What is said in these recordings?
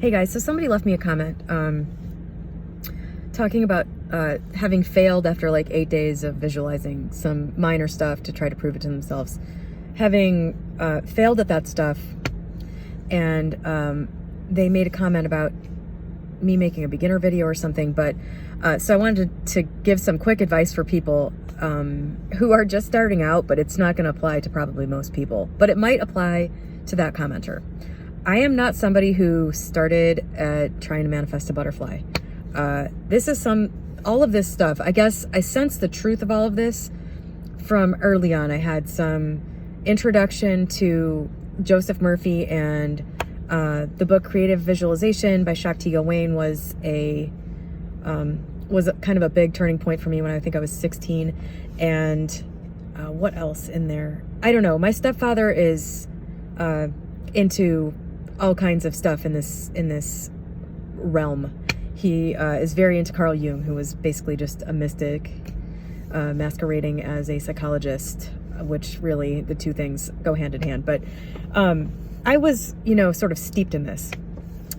Hey guys, so somebody left me a comment talking about having failed after like 8 days of visualizing some minor stuff to try to prove it to themselves. Having failed at that stuff, and they made a comment about me making a beginner video or something, but so I wanted to give some quick advice for people who are just starting out, but it's not going to apply to probably most people, but it might apply to that commenter. I am not somebody who started trying to manifest a butterfly. This is all of this stuff. I guess I sensed the truth of all of this from early on. I had some introduction to Joseph Murphy, and the book Creative Visualization by Shakti Gawain was kind of a big turning point for me when I think I was 16. And what else in there? I don't know. My stepfather is into all kinds of stuff in this realm. He is very into Carl Jung, who was basically just a mystic masquerading as a psychologist, which really the two things go hand in hand. But I was, sort of steeped in this.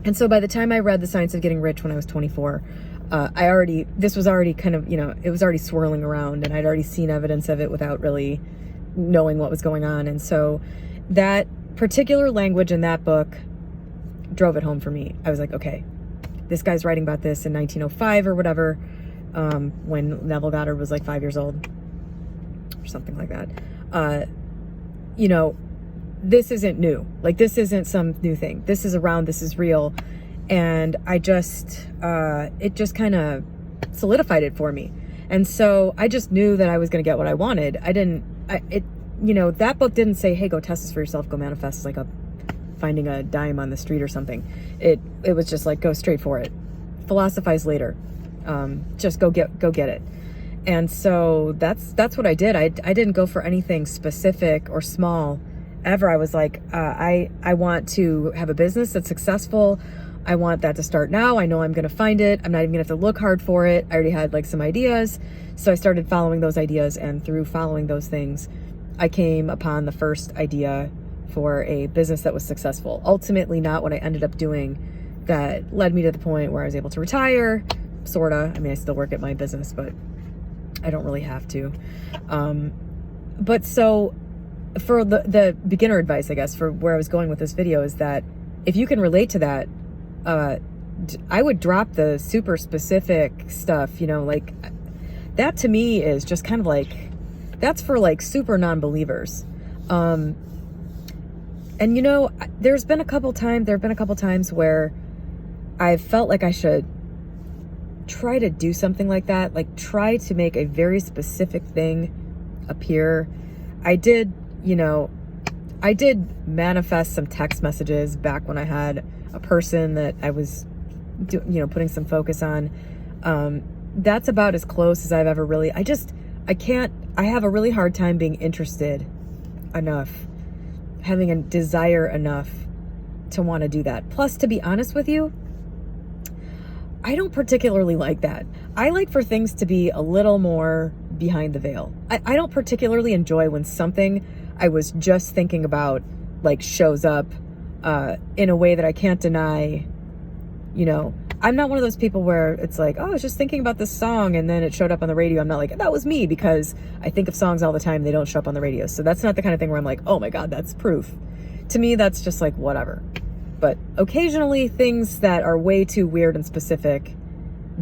And so by the time I read The Science of Getting Rich when I was 24, this was already kind of, it was already swirling around, and I'd already seen evidence of it without really knowing what was going on. And so that particular language in that book drove it home for me. I was like, okay, this guy's writing about this in 1905 or whatever, when Neville Goddard was like 5 years old or something like that. This isn't new. Like, this isn't some new thing. This is around, this is real. And I just, it just kind of solidified it for me. And so I just knew that I was going to get what I wanted. That book didn't say, hey, go test this for yourself, go manifest like finding a dime on the street or something. It was just like, go straight for it. Philosophize later. Just go get it. And so that's what I did. I didn't go for anything specific or small ever. I was like, I want to have a business that's successful. I want that to start now. I know I'm going to find it. I'm not even going to have to look hard for it. I already had like some ideas. So I started following those ideas, and through following those things, I came upon the first idea for a business that was successful. Ultimately not what I ended up doing that led me to the point where I was able to retire, sorta. I mean, I still work at my business, but I don't really have to. But so for the beginner advice, I guess, for where I was going with this video, is that if you can relate to that, I would drop the super specific stuff, like that to me is just kind of like, that's for like super non-believers. And there have been a couple times where I've felt like I should try to do something like that, like try to make a very specific thing appear. I did manifest some text messages back when I had a person that I was putting some focus on. That's about as close as I've ever really, I have a really hard time being interested enough, having a desire enough to want to do that. Plus, to be honest with you, I don't particularly like that. I like for things to be a little more behind the veil. I don't particularly enjoy when something I was just thinking about like shows up in a way that I can't deny. I'm not one of those people where it's like, oh, I was just thinking about this song and then it showed up on the radio. I'm not like, that was me, because I think of songs all the time. They don't show up on the radio. So that's not the kind of thing where I'm like, oh my God, that's proof. To me, that's just like, whatever. But occasionally things that are way too weird and specific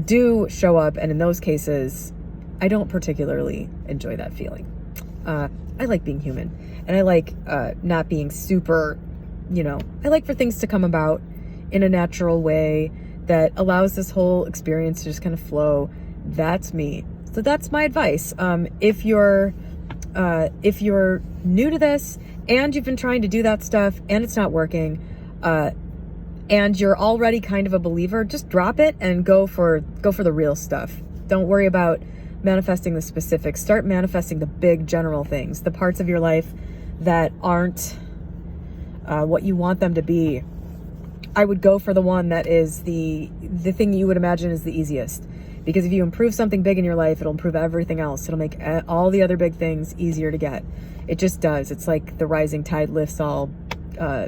do show up. And in those cases, I don't particularly enjoy that feeling. I like being human, and I like not being super, I like for things to come about in a natural way that allows this whole experience to just kind of flow. That's me. So that's my advice. If you're new to this and you've been trying to do that stuff and it's not working, and you're already kind of a believer, just drop it and go for the real stuff. Don't worry about manifesting the specifics. Start manifesting the big general things, the parts of your life that aren't what you want them to be. I would go for the one that is the thing you would imagine is the easiest. Because if you improve something big in your life, it'll improve everything else. It'll make all the other big things easier to get. It just does. It's like the rising tide lifts all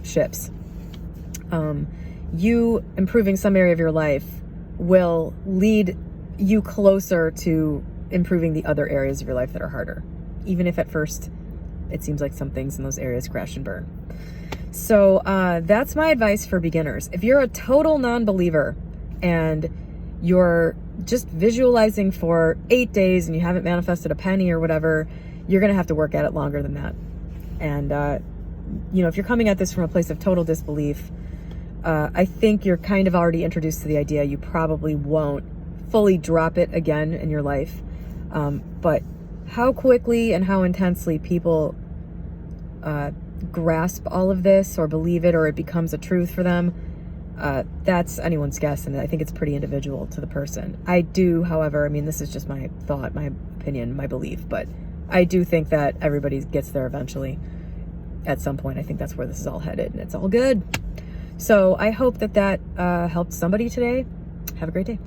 ships. you improving some area of your life will lead you closer to improving the other areas of your life that are harder, even if at first it seems like some things in those areas crash and burn. So that's my advice for beginners. If you're a total non-believer and you're just visualizing for 8 days and you haven't manifested a penny or whatever, you're going to have to work at it longer than that. And, if you're coming at this from a place of total disbelief, I think you're kind of already introduced to the idea you probably won't fully drop it again in your life. But how quickly and how intensely people grasp all of this or believe it, or it becomes a truth for them, that's anyone's guess, and I think it's pretty individual to the person. I do, however, this is just my thought, my opinion, my belief, but I do think that everybody gets there eventually at some point. I think that's where this is all headed, and it's all good. So I hope that helped somebody today. Have a great day.